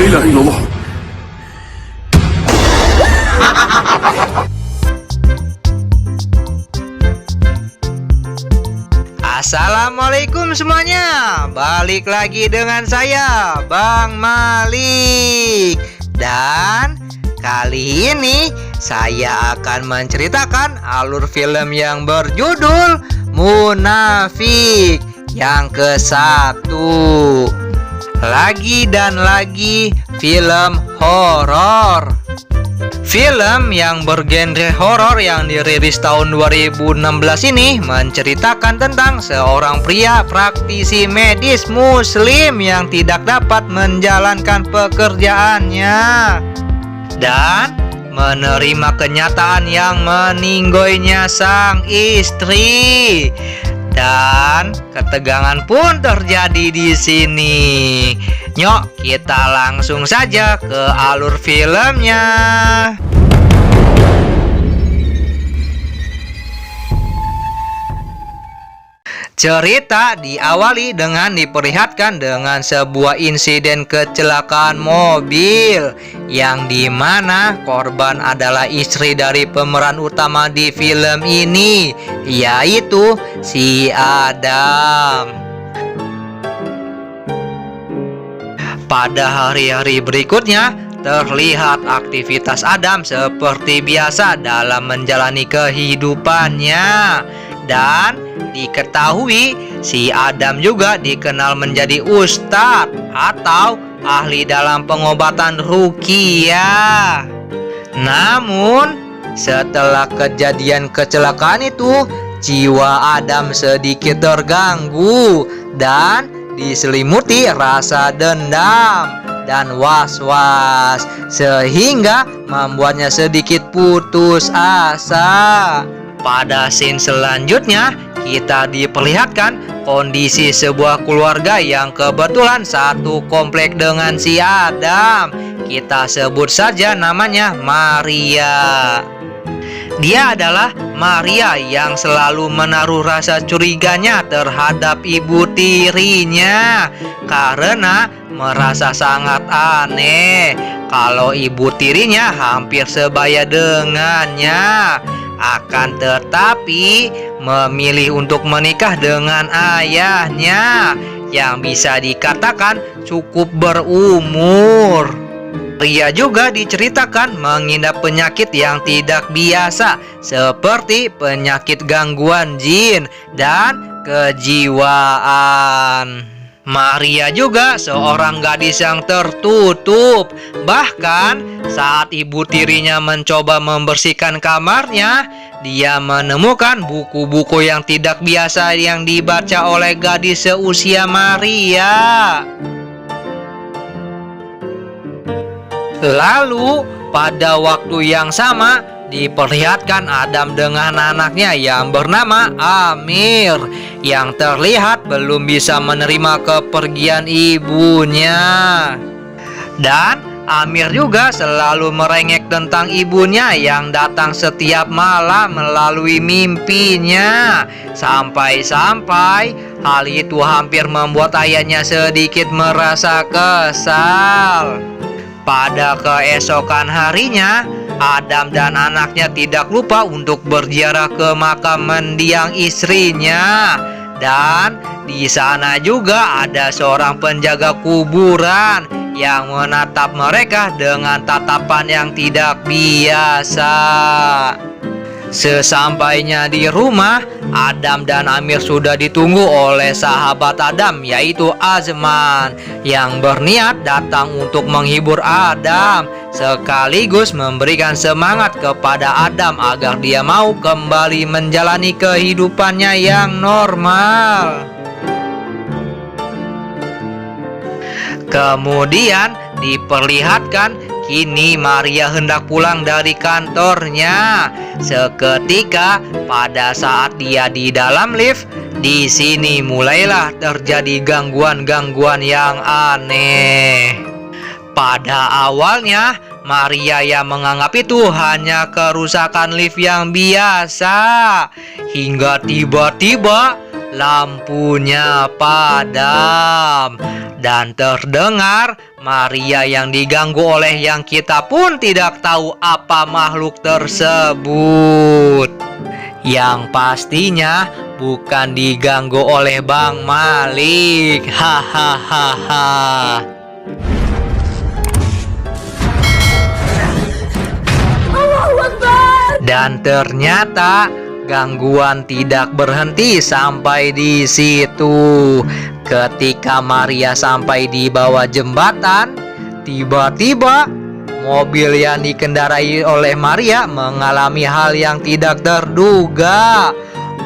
ilaha illallah. Assalamualaikum semuanya. Balik lagi dengan saya, Bang Malik. Dan kali ini saya akan menceritakan alur film yang berjudul Munafik yang ke-1. Lagi dan lagi film horor. Film yang bergenre horor yang dirilis tahun 2016 ini menceritakan tentang seorang pria praktisi medis muslim yang tidak dapat menjalankan pekerjaannya dan menerima kenyataan yang meninggoinya sang istri. Dan ketegangan pun terjadi di sini. Nyok, kita langsung saja ke alur filmnya. Cerita diawali dengan diperlihatkan dengan sebuah insiden kecelakaan mobil yang dimana korban adalah istri dari pemeran utama di film ini, yaitu si Adam. Pada hari-hari berikutnya terlihat aktivitas Adam seperti biasa dalam menjalani kehidupannya. Dan diketahui si Adam juga dikenal menjadi ustadz atau ahli dalam pengobatan ruqyah. Namun setelah kejadian kecelakaan itu, jiwa Adam sedikit terganggu dan diselimuti rasa dendam dan was-was, sehingga membuatnya sedikit putus asa. Pada scene selanjutnya, kita diperlihatkan kondisi sebuah keluarga yang kebetulan satu komplek dengan si Adam. Kita sebut saja namanya Maria. Dia adalah Maria yang selalu menaruh rasa curiganya terhadap ibu tirinya karena merasa sangat aneh kalau ibu tirinya hampir sebaya dengannya. Akan tetapi memilih untuk menikah dengan ayahnya yang bisa dikatakan cukup berumur. Pria juga diceritakan mengidap penyakit yang tidak biasa seperti penyakit gangguan jin dan kejiwaan. Maria juga seorang gadis yang tertutup. Bahkan saat ibu tirinya mencoba membersihkan kamarnya, dia menemukan buku-buku yang tidak biasa yang dibaca oleh gadis seusia Maria. Lalu pada waktu yang sama diperlihatkan Adam dengan anaknya yang bernama Amir yang terlihat belum bisa menerima kepergian ibunya. Dan Amir juga selalu merengek tentang ibunya yang datang setiap malam melalui mimpinya. Sampai-sampai hal itu hampir membuat ayahnya sedikit merasa kesal. Pada keesokan harinya, Adam dan anaknya tidak lupa untuk berziarah ke makam mendiang istrinya. Dan di sana juga ada seorang penjaga kuburan yang menatap mereka dengan tatapan yang tidak biasa. Sesampainya di rumah, Adam dan Amir sudah ditunggu oleh sahabat Adam, yaitu Azman, yang berniat datang untuk menghibur Adam sekaligus memberikan semangat kepada Adam agar dia mau kembali menjalani kehidupannya yang normal. Kemudian diperlihatkan kini Maria hendak pulang dari kantornya. Seketika pada saat dia di dalam lift, di sini mulailah terjadi gangguan-gangguan yang aneh. Pada awalnya Maria yang menganggap itu hanya kerusakan lift yang biasa, hingga tiba-tiba lampunya padam. Dan terdengar Maria yang diganggu oleh yang kita pun tidak tahu apa makhluk tersebut. Yang pastinya bukan diganggu oleh Bang Malik. Hahaha. Dan ternyata gangguan tidak berhenti sampai di situ. Ketika Maria sampai di bawah jembatan, tiba-tiba mobil yang dikendarai oleh Maria mengalami hal yang tidak terduga.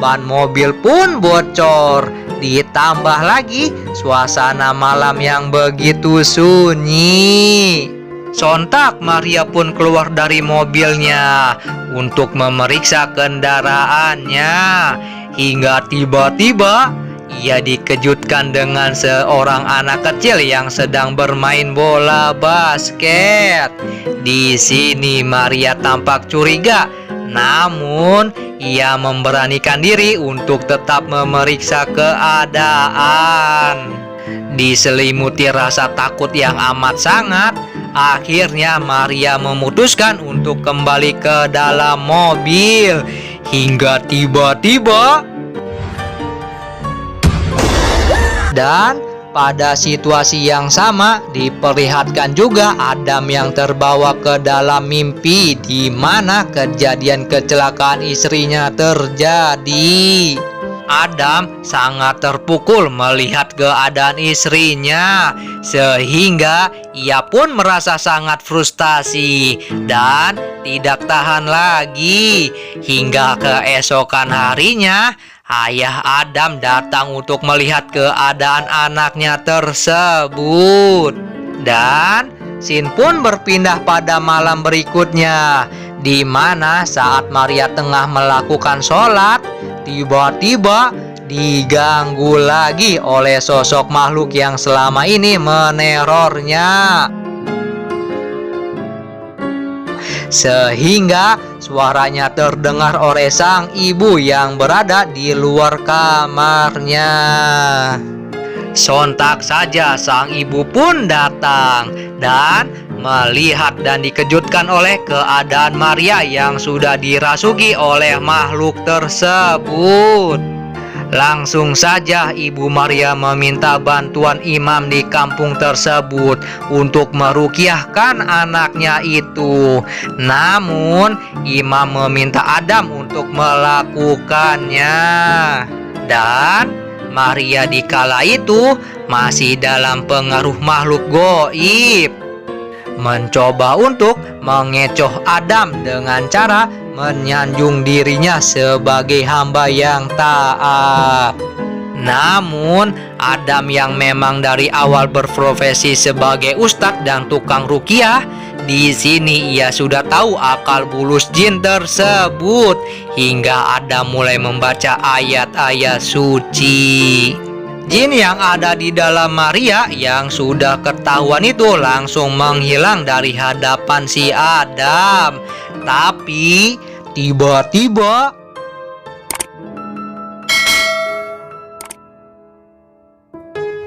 Ban mobil pun bocor. Ditambah lagi suasana malam yang begitu sunyi. Sontak Maria pun keluar dari mobilnya untuk memeriksa kendaraannya. Hingga tiba-tiba ia dikejutkan dengan seorang anak kecil yang sedang bermain bola basket. Di sini Maria tampak curiga, namun ia memberanikan diri untuk tetap memeriksa keadaan. Diselimuti rasa takut yang amat sangat, akhirnya Maria memutuskan untuk kembali ke dalam mobil. Hingga tiba-tiba, dan pada situasi yang sama diperlihatkan juga Adam yang terbawa ke dalam mimpi di mana kejadian kecelakaan istrinya terjadi. Adam sangat terpukul melihat keadaan istrinya, sehingga ia pun merasa sangat frustasi dan tidak tahan lagi. Hingga keesokan harinya, ayah Adam datang untuk melihat keadaan anaknya tersebut. Dan scene pun berpindah pada malam berikutnya, di mana saat Maria tengah melakukan sholat, tiba-tiba diganggu lagi oleh sosok makhluk yang selama ini menerornya. Sehingga suaranya terdengar oleh sang ibu yang berada di luar kamarnya. Sontak saja sang ibu pun datang dan melihat dan dikejutkan oleh keadaan Maria yang sudah dirasuki oleh makhluk tersebut. Langsung saja Ibu Maria meminta bantuan imam di kampung tersebut untuk meruqyahkan anaknya itu. Namun imam meminta Adam untuk melakukannya. Dan Maria dikala itu masih dalam pengaruh makhluk goib, mencoba untuk mengecoh Adam dengan cara menyanjung dirinya sebagai hamba yang taat. Namun Adam yang memang dari awal berprofesi sebagai ustadz dan tukang ruqyah, di sini ia sudah tahu akal bulus jin tersebut, hingga Adam mulai membaca ayat-ayat suci. Jin yang ada di dalam Maria yang sudah ketahuan itu langsung menghilang dari hadapan si Adam. Tapi tiba-tiba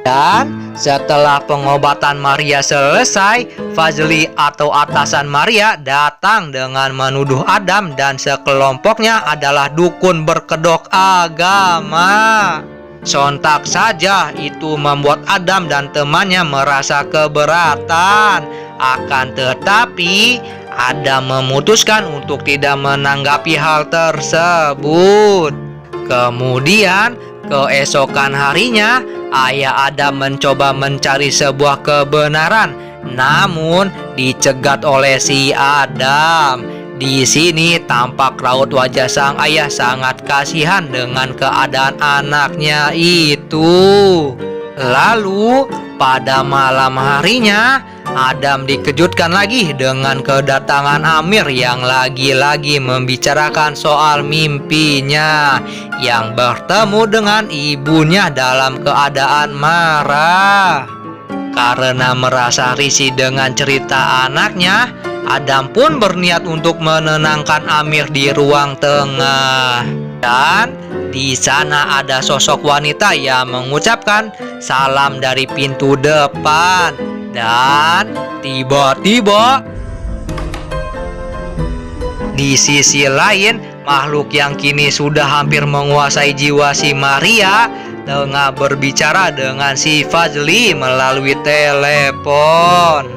dan setelah pengobatan Maria selesai, Fazli atau atasan Maria datang dengan menuduh Adam dan sekelompoknya adalah dukun berkedok agama. Sontak saja itu membuat Adam dan temannya merasa keberatan. Akan tetapi Adam memutuskan untuk tidak menanggapi hal tersebut. Kemudian keesokan harinya, ayah Adam mencoba mencari sebuah kebenaran, namun dicegat oleh si Adam. Di sini tampak raut wajah sang ayah sangat kasihan dengan keadaan anaknya itu. Lalu pada malam harinya, Adam dikejutkan lagi dengan kedatangan Amir yang lagi-lagi membicarakan soal mimpinya, yang bertemu dengan ibunya dalam keadaan marah. Karena merasa risih dengan cerita anaknya, Adam pun berniat untuk menenangkan Amir di ruang tengah. Dan di sana ada sosok wanita yang mengucapkan salam dari pintu depan. Dan tiba-tiba di sisi lain, makhluk yang kini sudah hampir menguasai jiwa si Maria tengah berbicara dengan si Fazly melalui telepon.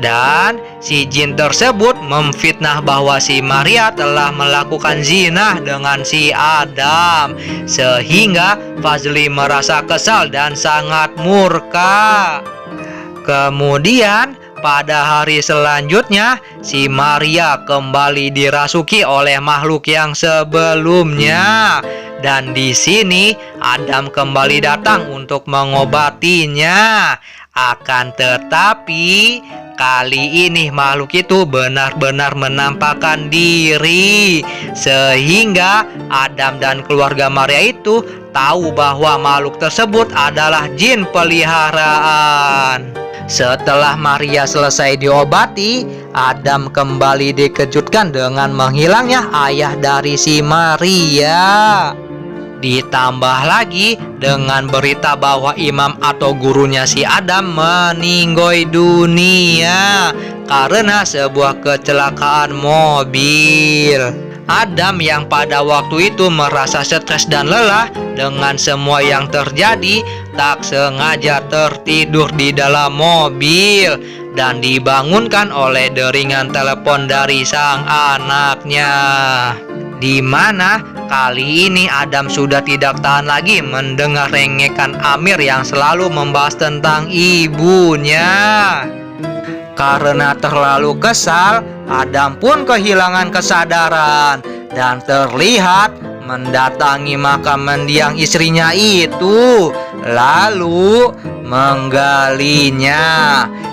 Dan si jin tersebut memfitnah bahwa si Maria telah melakukan zina dengan si Adam, sehingga Fazly merasa kesal dan sangat murka. Kemudian pada hari selanjutnya, si Maria kembali dirasuki oleh makhluk yang sebelumnya. Dan di sini Adam kembali datang untuk mengobatinya. Akan tetapi kali ini makhluk itu benar-benar menampakkan diri, sehingga Adam dan keluarga Maria itu tahu bahwa makhluk tersebut adalah jin peliharaan. Setelah Maria selesai diobati, Adam kembali dikejutkan dengan menghilangnya ayah dari si Maria. Ditambah lagi dengan berita bahwa imam atau gurunya si Adam meninggal dunia karena sebuah kecelakaan mobil. Adam yang pada waktu itu merasa stres dan lelah dengan semua yang terjadi, tak sengaja tertidur di dalam mobil dan dibangunkan oleh deringan telepon dari sang anaknya. Di mana kali ini Adam sudah tidak tahan lagi mendengar rengekan Amir yang selalu membahas tentang ibunya. Karena terlalu kesal, Adam pun kehilangan kesadaran dan terlihat mendatangi makam mendiang istrinya itu, lalu menggalinya.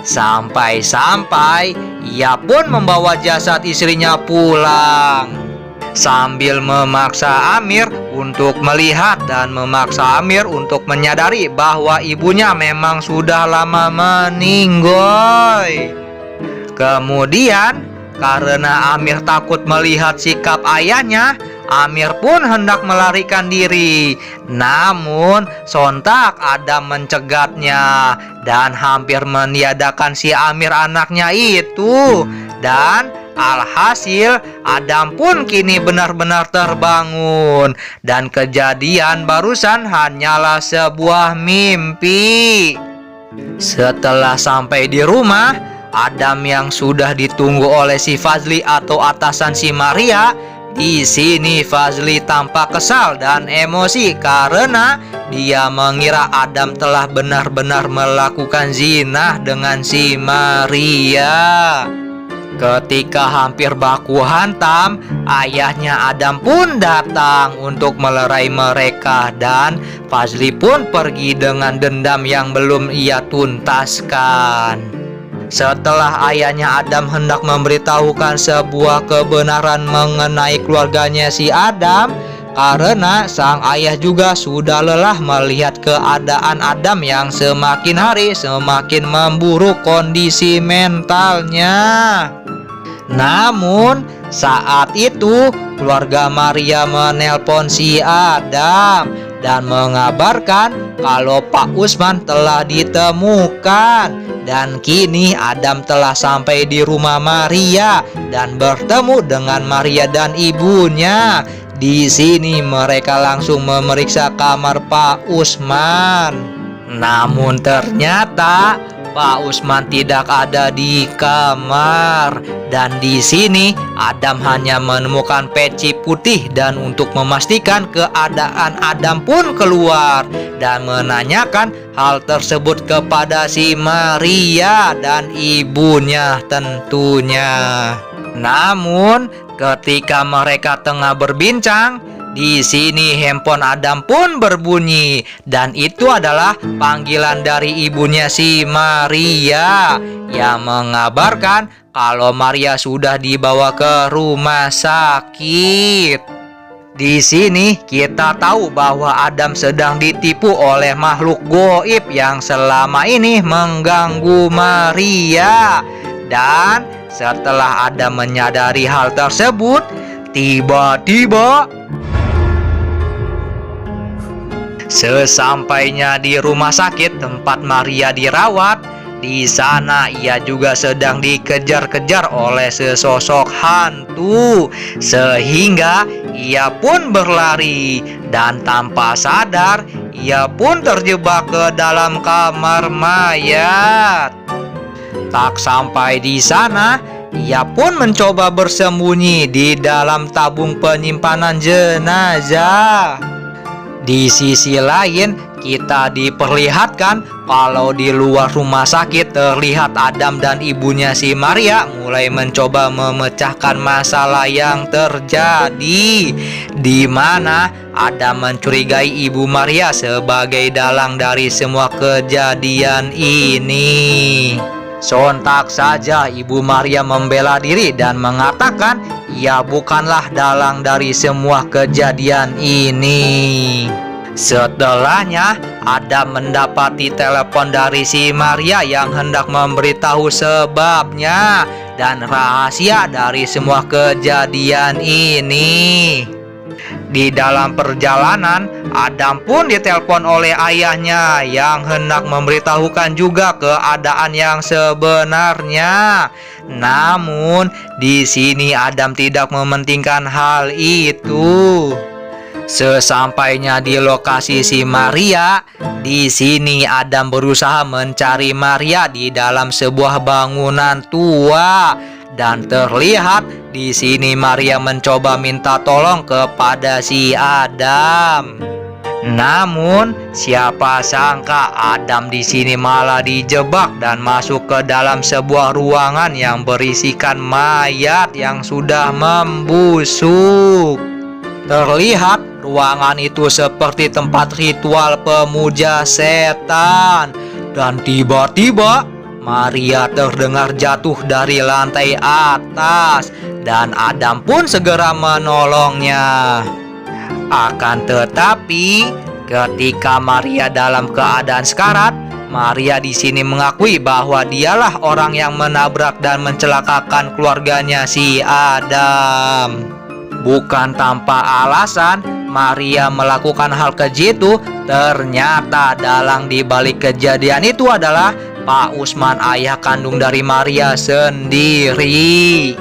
Sampai-sampai ia pun membawa jasad istrinya pulang sambil memaksa Amir untuk melihat dan memaksa Amir untuk menyadari bahwa ibunya memang sudah lama meninggal. Kemudian karena Amir takut melihat sikap ayahnya, Amir pun hendak melarikan diri. Namun sontak Adam mencegatnya dan hampir meniadakan si Amir anaknya itu. Dan alhasil Adam pun kini benar-benar terbangun dan kejadian barusan hanyalah sebuah mimpi. Setelah sampai di rumah, Adam yang sudah ditunggu oleh si Fazly atau atasan si Maria, di sini Fazly tampak kesal dan emosi karena dia mengira Adam telah benar-benar melakukan zina dengan si Maria. Ketika hampir baku hantam, ayahnya Adam pun datang untuk melerai mereka dan Fazly pun pergi dengan dendam yang belum ia tuntaskan. Setelah ayahnya Adam hendak memberitahukan sebuah kebenaran mengenai keluarganya si Adam, karena sang ayah juga sudah lelah melihat keadaan Adam yang semakin hari semakin memburuk kondisi mentalnya. Namun saat itu keluarga Maria menelpon si Adam dan mengabarkan kalau Pak Usman telah ditemukan. Dan kini Adam telah sampai di rumah Maria dan bertemu dengan Maria dan ibunya. Di sini mereka langsung memeriksa kamar Pak Usman. Namun ternyata Pak Usman tidak ada di kamar. Dan di sini Adam hanya menemukan peci putih dan untuk memastikan keadaan Adam pun keluar dan menanyakan hal tersebut kepada si Maria dan ibunya tentunya. Namun ketika mereka tengah berbincang, di sini handphone Adam pun berbunyi dan itu adalah panggilan dari ibunya si Maria yang mengabarkan kalau Maria sudah dibawa ke rumah sakit. Di sini kita tahu bahwa Adam sedang ditipu oleh makhluk goib yang selama ini mengganggu Maria. Dan setelah Adam menyadari hal tersebut, tiba-tiba Sesampainya di rumah sakit tempat Maria dirawat, di sana ia juga sedang dikejar-kejar oleh sesosok hantu, sehingga ia pun berlari dan tanpa sadar ia pun terjebak ke dalam kamar mayat. Tak sampai di sana, ia pun mencoba bersembunyi di dalam tabung penyimpanan jenazah. Di sisi lain, kita diperlihatkan kalau di luar rumah sakit terlihat Adam dan ibunya si Maria mulai mencoba memecahkan masalah yang terjadi, di mana Adam mencurigai ibu Maria sebagai dalang dari semua kejadian ini. Sontak saja ibu Maria membela diri dan mengatakan ia bukanlah dalang dari semua kejadian ini. Setelahnya, Adam mendapati telepon dari si Maria yang hendak memberitahu sebabnya dan rahasia dari semua kejadian ini. Di dalam perjalanan, Adam pun ditelepon oleh ayahnya yang hendak memberitahukan juga keadaan yang sebenarnya. Namun, di sini Adam tidak mementingkan hal itu. Sesampainya di lokasi si Maria, di sini Adam berusaha mencari Maria di dalam sebuah bangunan tua. Dan terlihat di sini Maria mencoba minta tolong kepada si Adam. Namun siapa sangka Adam di sini malah dijebak dan masuk ke dalam sebuah ruangan yang berisikan mayat yang sudah membusuk. Terlihat ruangan itu seperti tempat ritual pemuja setan. Dan tiba-tiba Maria terdengar jatuh dari lantai atas dan Adam pun segera menolongnya. Akan tetapi, ketika Maria dalam keadaan sekarat, Maria di sini mengakui bahwa dialah orang yang menabrak dan mencelakakan keluarganya si Adam. Bukan tanpa alasan, Maria melakukan hal keji itu. Ternyata dalang di balik kejadian itu adalah Pak Usman, ayah kandung dari Maria sendiri.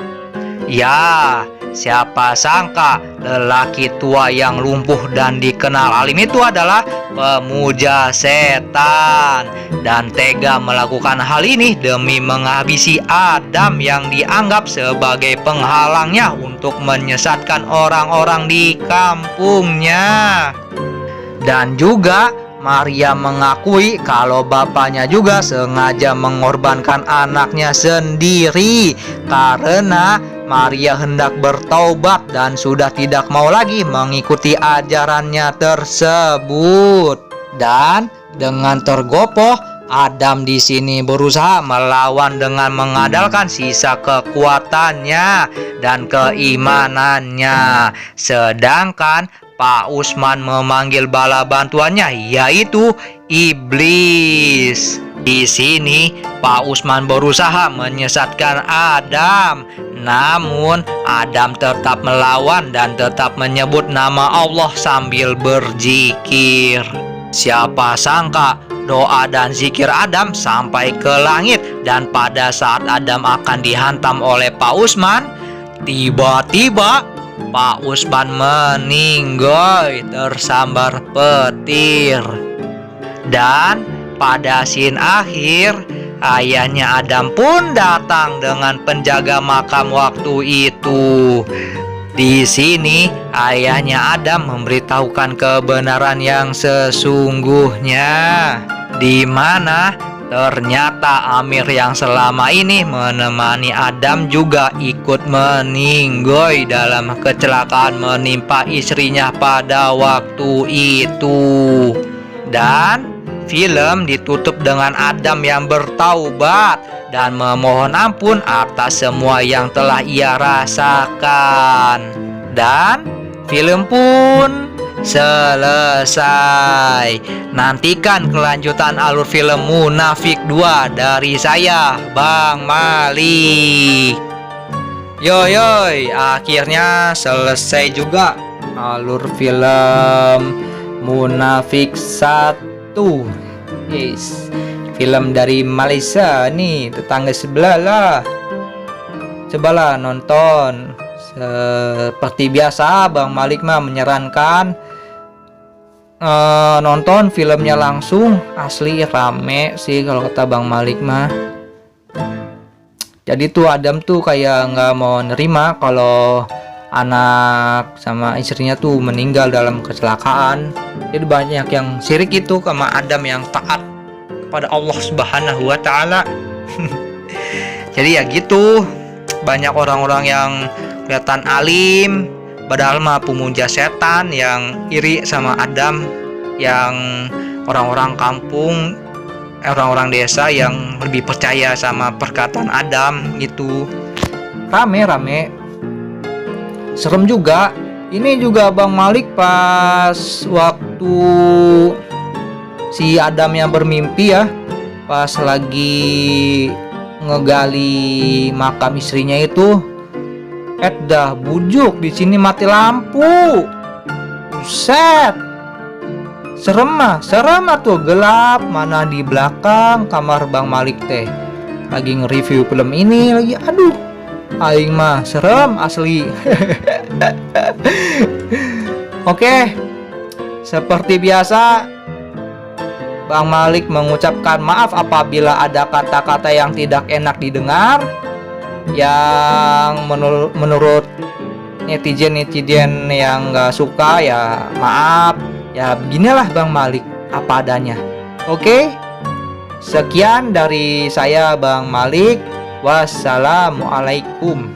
Ya, siapa sangka lelaki tua yang lumpuh dan dikenal alim itu adalah pemuja setan dan tega melakukan hal ini demi menghabisi Adam yang dianggap sebagai penghalangnya untuk menyesatkan orang-orang di kampungnya. Dan juga Maria mengakui kalau bapaknya juga sengaja mengorbankan anaknya sendiri karena Maria hendak bertaubat dan sudah tidak mau lagi mengikuti ajarannya tersebut. Dan dengan tergopoh, Adam di sini berusaha melawan dengan mengandalkan sisa kekuatannya dan keimanannya. Sedangkan Pak Usman memanggil bala bantuannya, yaitu iblis. Di sini Pak Usman berusaha menyesatkan Adam, namun Adam tetap melawan dan tetap menyebut nama Allah sambil berzikir. Siapa sangka doa dan zikir Adam sampai ke langit, dan pada saat Adam akan dihantam oleh Pak Usman, tiba-tiba Pak Usman meninggoy tersambar petir. Dan pada scene akhir, ayahnya Adam pun datang dengan penjaga makam waktu itu. Di sini ayahnya Adam memberitahukan kebenaran yang sesungguhnya, di mana ternyata Amir yang selama ini menemani Adam juga ikut meninggoy dalam kecelakaan menimpa istrinya pada waktu itu. Dan film ditutup dengan Adam yang bertaubat dan memohon ampun atas semua yang telah ia rasakan. Dan film pun selesai. Nantikan kelanjutan alur film Munafik 2 dari saya, Bang Mali. Akhirnya selesai juga alur film Munafik 1. Yes. Film dari Malaysia nih, tetangga sebelah lah. Cobalah nonton. Seperti biasa Bang Malik mah menyarankan nonton filmnya langsung, asli rame sih kalau kata Bang Malik mah. Jadi tuh Adam tuh kayak nggak mau nerima kalau anak sama istrinya tuh meninggal dalam kecelakaan. Jadi banyak yang sirik itu sama Adam yang taat kepada Allah Subhanahu wa taala. Jadi ya gitu, banyak orang-orang yang kelihatan alim padahal mah pemuja setan yang iri sama Adam, yang orang-orang kampung, orang-orang desa yang lebih percaya sama perkataan Adam gitu. Rame-rame. Serem juga. Ini juga Bang Malik pas waktu si Adam yang bermimpi ya, pas lagi ngegali makam istrinya itu, dah bujuk di sini mati lampu. Buset. Serem tuh, gelap mana di belakang kamar Bang Malik teh. Lagi nge-review film ini lagi. Aduh. Aing mah serem asli. Oke. Seperti biasa Bang Malik mengucapkan maaf apabila ada kata-kata yang tidak enak didengar, yang menurut netizen yang nggak suka ya maaf ya, beginilah Bang Malik apa adanya. Oke, sekian dari saya Bang Malik, wassalamualaikum.